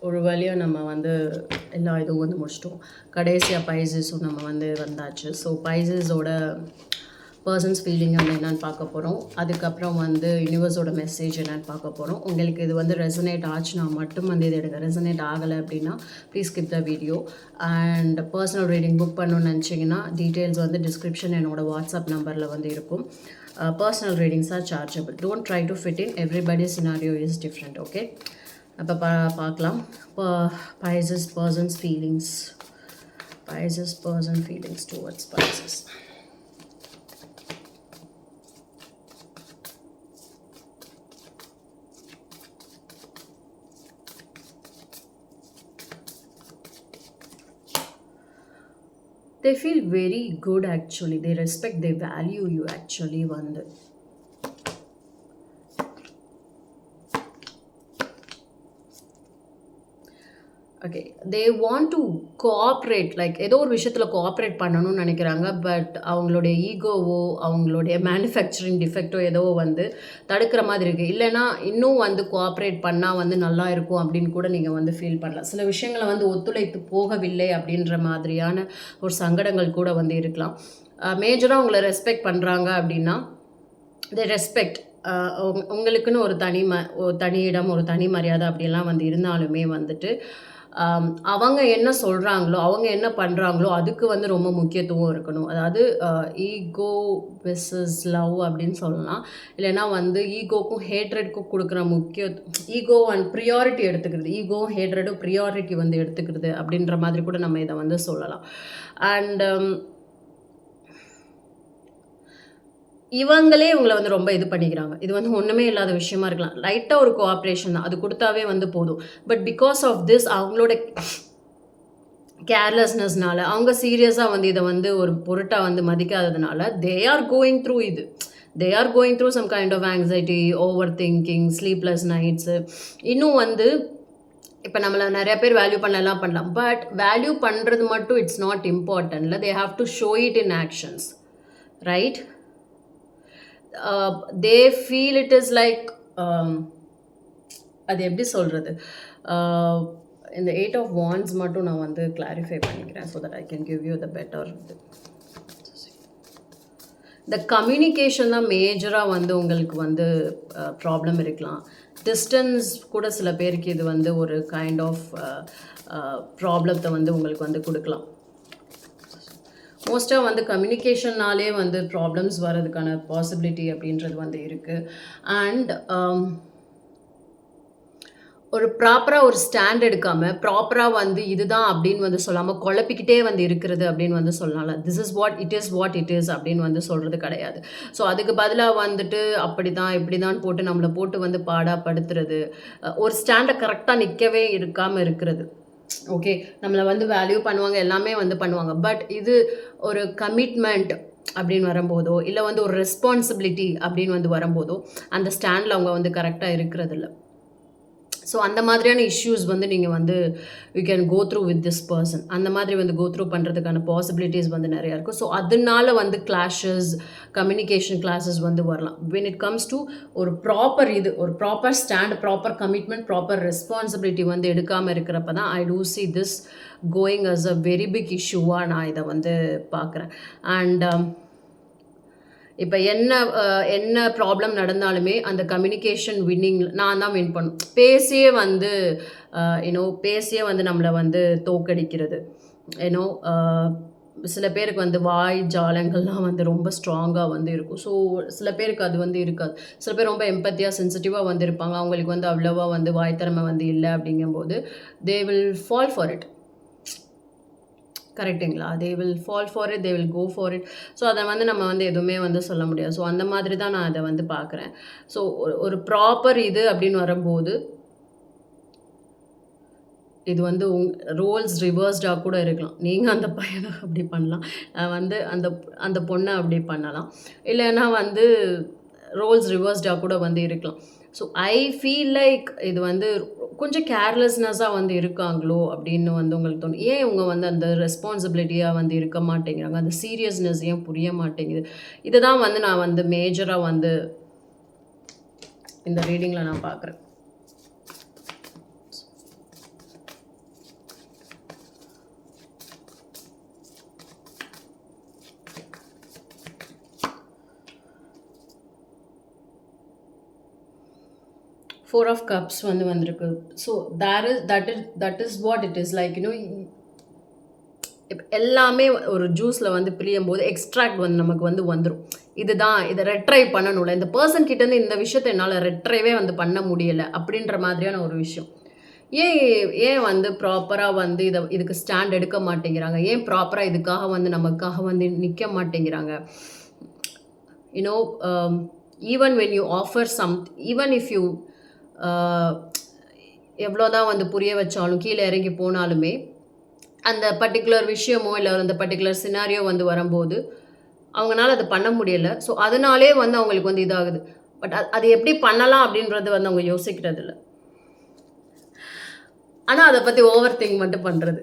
ஒரு வழியாக நம்ம வந்து எல்லா இதுவும் வந்து முடிச்சிட்டோம். கடைசியாக பைசஸும் நம்ம வந்து வந்தாச்சு. ஸோ பைசஸோட பர்சன்ஸ் ஃபீலிங் வந்து என்னென்னு பார்க்க போகிறோம். அதுக்கப்புறம் வந்து யூனிவர்ஸோட மெசேஜ் என்னென்னு பார்க்க போகிறோம். உங்களுக்கு இது வந்து ரெசனேட் ஆச்சுன்னா மட்டும் வந்து இது எடுங்க. ரெசனேட் ஆகலை அப்படின்னா please skip the video. And personal reading book பண்ணணும்னு நினச்சிங்கன்னா டீட்டெயில்ஸ் வந்து டிஸ்கிரிப்ஷன் என்னோட வாட்ஸ்அப் நம்பரில் வந்து இருக்கும். Personal readings are chargeable. Don't try to fit in. Everybody's scenario is different. Okay. அப்போ பார்க்கலாம். Pisces person's feelings. Pisces person feelings towards Pisces. They feel very good actually. They respect, they value you actually. வந்து okay, they want to cooperate. Like ஏதோ ஒரு விஷயத்தில் cooperate பண்ணணும்னு நினைக்கிறாங்க. But அவங்களுடைய ஈகோவோ அவங்களுடைய மேனுஃபேக்சரிங் டிஃபெக்டோ ஏதோ வந்து தடுக்கிற மாதிரி இருக்குது. இல்லைனா இன்னும் வந்து கோஆப்ரேட் பண்ணால் வந்து நல்லா இருக்கும் அப்படின்னு கூட நீங்கள் வந்து ஃபீல் பண்ணலாம். சில விஷயங்களை வந்து ஒத்துழைத்து போகவில்லை அப்படின்ற மாதிரியான ஒரு சங்கடங்கள் கூட வந்து இருக்கலாம். மேஜராக அவங்கள ரெஸ்பெக்ட் பண்ணுறாங்க அப்படின்னா தே ரெஸ்பெக்ட். உங்களுக்குன்னு ஒரு தனி இடம், ஒரு தனி மரியாதை அப்படியெல்லாம் வந்து இருந்தாலுமே வந்துட்டு அவங்க என்ன சொல்கிறாங்களோ, அவங்க என்ன பண்ணுறாங்களோ அதுக்கு வந்து ரொம்ப முக்கியத்துவம் இருக்கணும். அதாவது ஈகோ வெர்சஸ் லவ் அப்படின்னு சொல்லலாம். இல்லைன்னா வந்து ஈகோக்கும் ஹேட்ரட்க்கும் கொடுக்குற ஈகோ அண்ட் ப்ரியாரிட்டி எடுத்துக்கிறது, ஈகோ ஹேட்ரடும் ப்ரியாரிட்டி வந்து எடுத்துக்கிறது அப்படின்ற மாதிரி கூட நம்ம இதை வந்து சொல்லலாம். அண்ட் இவங்களே இவங்களை வந்து ரொம்ப இது பண்ணிக்கிறாங்க. இது வந்து ஒன்றுமே இல்லாத விஷயமா இருக்கலாம். லைட்டாக ஒரு கோஆப்ரேஷன் தான், அது கொடுத்தாவே வந்து போதும். பட் பிகாஸ் ஆஃப் திஸ் அவங்களோட கேர்லெஸ்னஸ்னால, அவங்க சீரியஸாக வந்து இதை வந்து ஒரு பொருட்டாக வந்து மதிக்காததுனால தே ஆர் கோயிங் த்ரூ இது. They are going through some kind of anxiety, over thinking, sleepless nights. இன்னும் வந்து இப்போ நம்மளை நிறைய பேர் வேல்யூ பண்ணலாம் பண்ணலாம். பட் வேல்யூ பண்ணுறது மட்டும் இட்ஸ் நாட் இம்பார்ட்டன்ட்ல. They have to show it in actions, right? They feel it is like அது எப்படி சொல்கிறது, இந்த 8 of Wands மட்டும் நான் வந்து கிளாரிஃபை பண்ணிக்கிறேன் so that I can give you the better. இந்த கம்யூனிகேஷன் தான் மேஜராக வந்து உங்களுக்கு வந்து ப்ராப்ளம் இருக்கலாம். டிஸ்டன்ஸ் கூட சில பேருக்கு இது வந்து ஒரு கைண்ட் ஆஃப் ப்ராப்ளத்தை வந்து உங்களுக்கு வந்து கொடுக்கலாம். மோஸ்ட்டாக வந்து கம்யூனிகேஷன்னாலே வந்து ப்ராப்ளம்ஸ் வர்றதுக்கான பாசிபிலிட்டி அப்படின்றது வந்து இருக்குது. அண்ட் ஒரு ப்ராப்பராக ஒரு ஸ்டாண்ட் எடுக்காமல், ப்ராப்பராக வந்து இதுதான் அப்படின்னு வந்து சொல்லாமல் குழப்பிக்கிட்டே வந்து இருக்கிறது அப்படின்னு வந்து சொல்லலாம். This is what it is அப்படின்னு வந்து சொல்கிறது கிடையாது. ஸோ அதுக்கு பதிலாக வந்துட்டு அப்படி தான் இப்படி தான் போட்டு நம்மளை போட்டு வந்து பாடாப்படுத்துறது, ஒரு ஸ்டாண்டை கரெக்டாக நிற்கவே இருக்காமல் இருக்கிறது. ஓகே, நம்மளை வந்து வேல்யூ பண்ணுவாங்க, எல்லாமே வந்து பண்ணுவாங்க. பட் இது ஒரு கமிட்மெண்ட் அப்படின்னு வரும்போதோ, இல்லை வந்து ஒரு ரெஸ்பான்சிபிலிட்டி அப்படின்னு வந்து வரும்போதோ அந்த ஸ்டாண்டில் அவங்க வந்து கரெக்டாக இருக்கிறது இல்லை. ஸோ அந்த மாதிரியான இஷ்யூஸ் வந்து நீங்கள் வந்து you can go through with this person. அந்த மாதிரி வந்து கோ த்ரூ பண்ணுறதுக்கான பாசிபிலிட்டிஸ் வந்து நிறையா இருக்கும். ஸோ அதனால வந்து கிளாஷஸ், கம்யூனிகேஷன் கிளாஸஸ் வந்து வரலாம். வென் இட் கம்ஸ் டு ஒரு ப்ராப்பர் ஒரு proper stand, proper commitment, proper responsibility வந்து எடுக்காமல் இருக்கிறப்ப தான் I do see this going as a very big இஷ்யூவாக நான் இதை வந்து பார்க்குறேன். அண்ட் இப்போ என்ன ப்ராப்ளம் நடந்தாலுமே அந்த கம்யூனிகேஷன் வின்னிங் நான் தான் வின் பண்ணும். பேசியே வந்து நம்மளை வந்து தோக்கடிக்கிறது. சில பேருக்கு வந்து வாய் ஜாலங்கள்லாம் வந்து ரொம்ப ஸ்ட்ராங்காக வந்து இருக்கும். ஸோ சில பேருக்கு அது வந்து இருக்காது. சில பேர் ரொம்ப எம்பத்தியாக, சென்சிட்டிவாக வந்து இருப்பாங்க. அவங்களுக்கு வந்து அவ்வளோவா வந்து வாய் திறமை வந்து இல்லை. அப்படிங்கும்போது they will fall for it. கரெக்டுங்களா? They will fall for it, they will go for it. So அதை வந்து நம்ம வந்து எதுவுமே வந்து சொல்ல முடியாது. ஸோ அந்த மாதிரி தான் நான் அதை வந்து பார்க்குறேன். ஸோ ஒரு ப்ராப்பர் இது அப்படின்னு வரும்போது இது வந்து ரோல்ஸ் ரிவர்ஸ்டாக கூட இருக்கலாம். நீங்கள் அந்த பையனை அப்படி பண்ணலாம், வந்து அந்த பொண்ணை அப்படி பண்ணலாம். இல்லைன்னா வந்து ரோல்ஸ் ரிவர்ஸ்டாக கூட வந்து இருக்கலாம். ஸோ ஐ ஃபீல் லைக் இது வந்து கொஞ்சம் கேர்லெஸ்னஸாக வந்து இருக்காங்களோ அப்படின்னு வந்து உங்களுக்கு தோணும். ஏன் இவங்க வந்து அந்த ரெஸ்பான்சிபிலிட்டியாக வந்து இருக்க மாட்டேங்கிறாங்க, அந்த சீரியஸ்னஸ் ஏன் புரிய மாட்டேங்குது? இதை தான் வந்து நான் வந்து மேஜராக வந்து இந்த ரீடிங்கில் நான் பார்க்குறேன். 4 ஆஃப் கப்ஸ் வந்து வந்திருக்கு. So that is what it is like எல்லாமே ஒரு ஜூஸில் வந்து பிழியும்போது எக்ஸ்ட்ராக்ட் வந்து நமக்கு வந்து வந்துடும். இதுதான் இதை ரெட்ரை பண்ணணும்ல, இந்த பர்சன் கிட்டேருந்து இந்த விஷயத்தை என்னால் ரெட்ரைவே வந்து பண்ண முடியலை அப்படின்ற மாதிரியான ஒரு விஷயம். ஏன் ஏன் வந்து ப்ராப்பராக வந்து இதுக்கு ஸ்டாண்ட் எடுக்க மாட்டேங்கிறாங்க? ஏன் ப்ராப்பராக இதுக்காக வந்து நமக்காக வந்து நிற்க மாட்டேங்கிறாங்க? You know even when you offer even if you எவ்வளோதான் வந்து புரிய வச்சாலும் கீழே இறங்கி போனாலுமே அந்த பர்டிகுலர் விஷயமோ இல்லை அந்த பர்டிகுலர் சினாரியோ வந்து வரும்போது அவங்களால அது பண்ண முடியலை. ஸோ அதனாலே வந்து அவங்களுக்கு வந்து இதாகுது. பட் அது எப்படி பண்ணலாம் அப்படின்றது வந்து அவங்க யோசிக்கிறது இல்லை. ஆனால் அதை பற்றி ஓவர் திங்க் மட்டும் பண்ணுறது.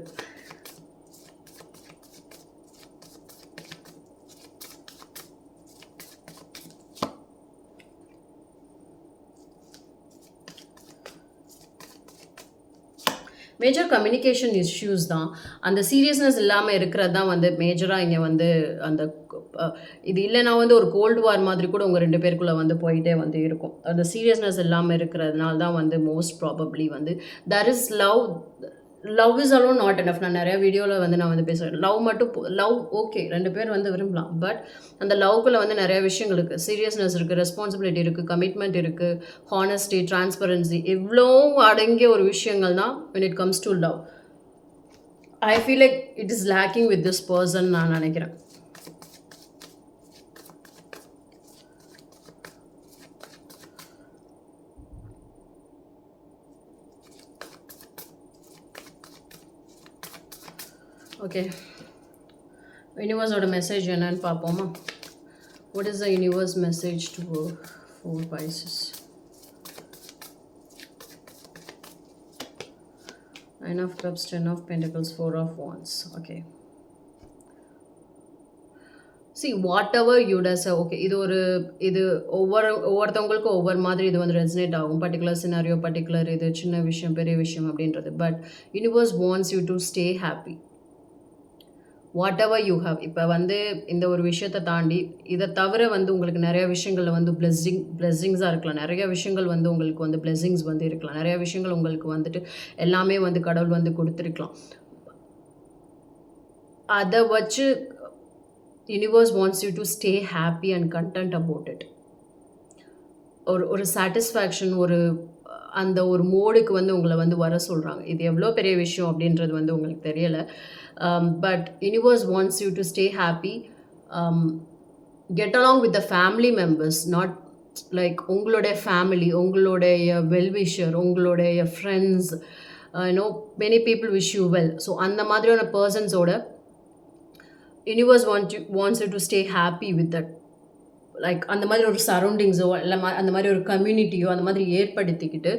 மேஜர் கம்யூனிகேஷன் இஷ்யூஸ் தான். அந்த சீரியஸ்னஸ் இல்லாமல் இருக்கிறது தான் வந்து மேஜராக இங்கே வந்து அந்த இது இல்லைனா வந்து ஒரு கோல்டு வார் மாதிரி கூட உங்கள் 2 பேருக்குள்ளே வந்து போயிட்டே வந்து இருக்கும். அந்த சீரியஸ்னஸ் இல்லாமல் இருக்கிறதுனால தான் வந்து மோஸ்ட் ப்ராபப்ளி வந்து there is love is alone not enough. நான் நிறையா வீடியோவில் வந்து நான் வந்து பேசுகிறேன். லவ் ஓகே 2 பேர் வந்து விரும்பலாம். பட் அந்த லவ்க்குள்ளே வந்து நிறைய விஷயங்கள் இருக்குது. சீரியஸ்னஸ் இருக்குது, ரெஸ்பான்சிபிலிட்டி இருக்குது, கமிட்மெண்ட் இருக்குது, ஹானஸ்டி, டிரான்ஸ்பரன்சி, இவ்வளோ அடங்கிய ஒரு விஷயங்கள் தான் when it comes to love. I feel like it is lacking with this person நான் நினைக்கிறேன். ஓகே, யூனிவர்ஸோட மெசேஜ் என்னன்னு பார்ப்போமா? What is the universe message to 4 Pisces? 9 of Cups, 10 of Pentacles, 4 of Wands. Okay. See, whatever you does, okay, இது ஒவ்வொருத்தவங்களுக்கும் ஒவ்வொரு மாதிரி இது வந்து ரெசனேட் ஆகும். பர்டிகுலர் சினாரியோ, பர்டிகுலர் இது சின்ன விஷயம், பெரிய விஷயம் அப்படின்றது. But universe wants you to stay happy. Whatever you have. இப்போ வந்து இந்த ஒரு விஷயத்தை தாண்டி இதை தவிர வந்து உங்களுக்கு நிறைய விஷயங்களில் வந்து பிளெஸ்ஸிங்ஸாக இருக்கலாம். நிறைய விஷயங்கள் வந்து உங்களுக்கு வந்து பிளெஸ்ஸிங்ஸ் வந்து இருக்கலாம். நிறைய விஷயங்கள் உங்களுக்கு வந்துட்டு எல்லாமே வந்து கடவுள் வந்து கொடுத்துருக்கலாம். அதை வச்சு universe wants you to stay happy and content about it. ஒரு சாட்டிஸ்ஃபேக்ஷன், அந்த ஒரு மோடுக்கு வந்து உங்களை வந்து வர சொல்கிறாங்க. இது எவ்வளோ பெரிய விஷயம் அப்படின்றது வந்து உங்களுக்கு தெரியலை. But universe wants you to stay happy, get along with the family members, not like உங்களுடைய ஃபேமிலி, உங்களுடைய வெல்விஷர், உங்களுடைய friends, many people wish you well. So அந்த மாதிரியான பர்சன்ஸோட universe wants you to stay happy with that. Like அந்த மாதிரி ஒரு சரௌண்டிங்ஸோ இல்லை அந்த மாதிரி ஒரு கம்யூனிட்டியோ அந்த மாதிரி ஏற்படுத்திக்கிட்டு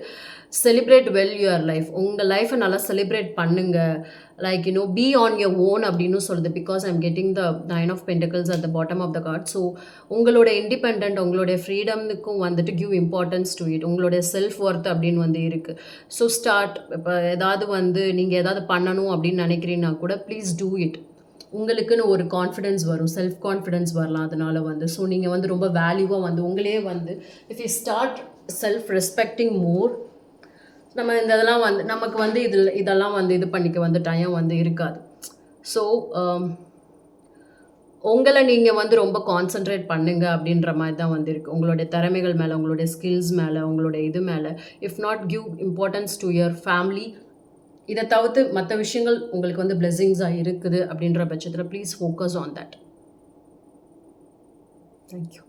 செலிப்ரேட் வெல் யுவர் லைஃப். உங்கள் லைஃப்பை நல்லா செலிப்ரேட் பண்ணுங்க. Like be on your own அப்படின்னு சொல்லுது. Because I'm getting the 9 of Pentacles at the bottom of the card. So உங்களோட இண்டிபெண்ட், உங்களுடைய ஃப்ரீடமுக்கும் வந்துட்டு கிவ் இம்பார்ட்டன்ஸ் டு இட். உங்களுடைய செல்ஃப் ஒர்த் அப்படின்னு வந்து இருக்குது. So start. இப்போ ஏதாவது வந்து நீங்கள் ஏதாவது பண்ணணும் அப்படின்னு நினைக்கிறீங்கன்னா கூட ப்ளீஸ் டூ இட். உங்களுக்குன்னு ஒரு கான்ஃபிடென்ஸ் வரும், செல்ஃப் கான்ஃபிடென்ஸ் வரலாம். அதனால் வந்து ஸோ நீங்கள் வந்து ரொம்ப வேல்யூவாக வந்து உங்களே வந்து if you start self respecting more, நம்ம இந்த இதெல்லாம் வந்து நமக்கு வந்து இதெல்லாம் வந்து இது பண்ணிக்க வந்து டைம் வந்து இருக்காது. ஸோ உங்களை நீங்கள் வந்து ரொம்ப கான்சென்ட்ரேட் பண்ணுங்க அப்படின்ற மாதிரி தான் வந்து இருக்குது. உங்களுடைய திறமைகள் மேலே, உங்களுடைய ஸ்கில்ஸ் மேலே, உங்களுடைய இது மேலே. If not give importance to your family. இதை தவிர்த்து மற்ற விஷயங்கள் உங்களுக்கு வந்து பிளெஸிங்ஸாக இருக்குது அப்படின்ற பட்சத்தில் please focus on that. Thank you.